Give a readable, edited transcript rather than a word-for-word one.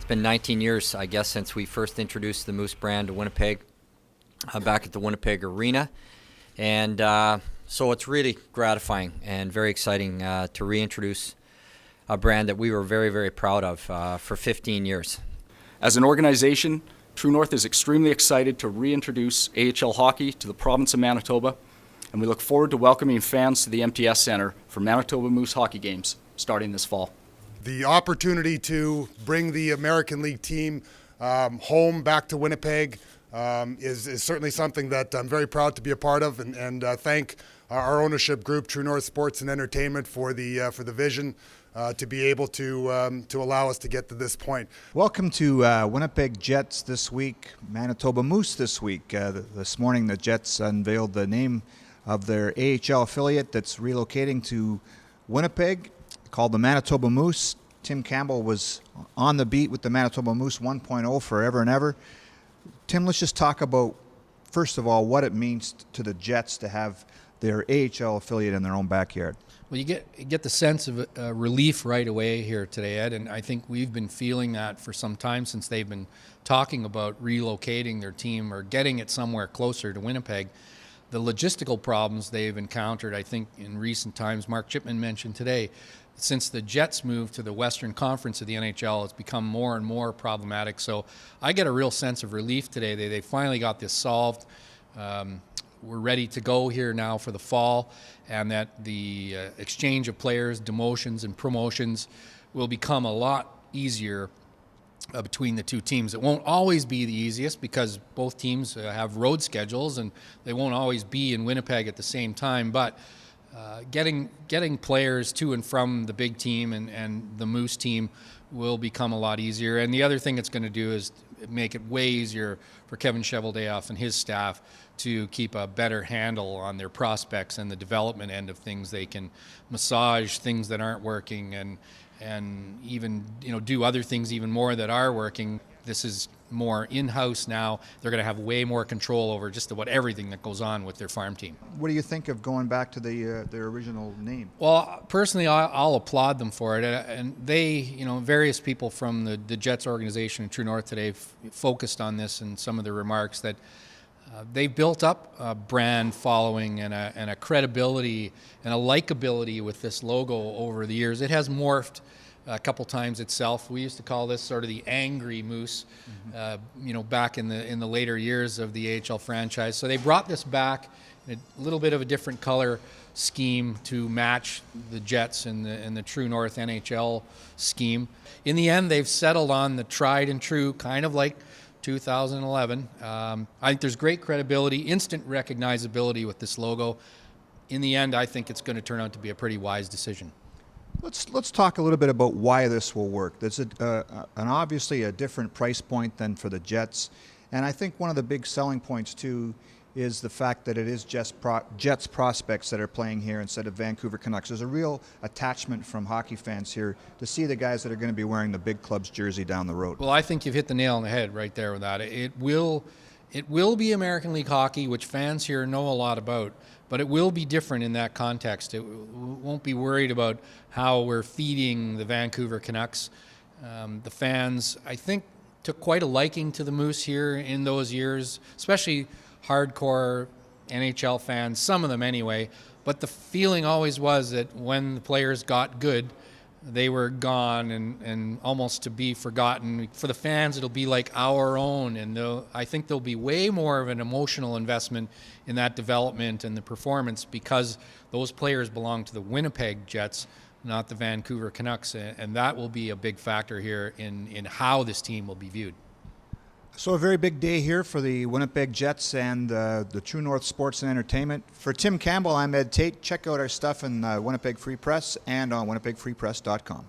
been 19 years, I guess, since we first introduced the Moose brand to Winnipeg, back at the Winnipeg Arena. And so it's really gratifying and very exciting to reintroduce a brand that we were very, very proud of for 15 years. As an organization, True North is extremely excited to reintroduce AHL hockey to the province of Manitoba, and we look forward to welcoming fans to the MTS Centre for Manitoba Moose hockey games starting this fall. The opportunity to bring the American League team home back to Winnipeg is certainly something that I'm very proud to be a part of, and thank our ownership group, True North Sports and Entertainment, for the vision to be able to allow us to get to this point. Welcome to Winnipeg Jets this week, Manitoba Moose this week. This morning the Jets unveiled the name of their AHL affiliate that's relocating to Winnipeg, called the Manitoba Moose. Tim Campbell was on the beat with the Manitoba Moose 1.0 forever and ever. Tim, let's just talk about, first of all, what it means to the Jets to have their AHL affiliate in their own backyard. Well, you get the sense of relief right away here today, Ed, and I think we've been feeling that for some time since they've been talking about relocating their team or getting it somewhere closer to Winnipeg. The logistical problems they've encountered, I think, in recent times, Mark Chipman mentioned today, since the Jets moved to the Western Conference of the NHL, it's become more and more problematic. So I get a real sense of relief today. They finally got this solved. We're ready to go here now for the fall, and that the exchange of players, demotions, and promotions will become a lot easier between the two teams. It won't always be the easiest because both teams have road schedules and they won't always be in Winnipeg at the same time, but getting players to and from the big team and the Moose team will become a lot easier. And the other thing it's going to do is make it way easier for Kevin Cheveldayoff and his staff to keep a better handle on their prospects and the development end of things. They can massage things that aren't working and even do other things even more that are working. This is more in-house now. They're going to have way more control over just about everything that goes on with their farm team. What do you think of going back to their original name? Well, personally, I'll applaud them for it. And they, various people from the Jets organization in True North today focused on this in some of their remarks, that they've built up a brand following and a credibility and a likability with this logo over the years. It has morphed a couple times itself. We used to call this sort of the angry Moose, back in the later years of the AHL franchise. So they brought this back in a little bit of a different color scheme to match the Jets and the True North NHL scheme. In the end, they've settled on the tried and true, kind of like 2011. I think there's great credibility, instant recognizability with this logo. In the end, I think it's going to turn out to be a pretty wise decision. Let's talk a little bit about why this will work. There's obviously a different price point than for the Jets, and I think one of the big selling points too is the fact that it is Jets prospects that are playing here instead of Vancouver Canucks. There's a real attachment from hockey fans here to see the guys that are going to be wearing the big club's jersey down the road. Well, I think you've hit the nail on the head right there with that. It will be American League hockey, which fans here know a lot about, but it will be different in that context. It won't be worried about how we're feeding the Vancouver Canucks. The fans, I think, took quite a liking to the Moose here in those years, especially hardcore NHL fans, some of them anyway. But the feeling always was that when the players got good, they were gone and almost to be forgotten. For the fans, it'll be like our own, and I think there'll be way more of an emotional investment in that development and the performance because those players belong to the Winnipeg Jets, not the Vancouver Canucks, and that will be a big factor here in how this team will be viewed. So a very big day here for the Winnipeg Jets and the True North Sports and Entertainment. For Tim Campbell, I'm Ed Tait. Check out our stuff in Winnipeg Free Press and on winnipegfreepress.com.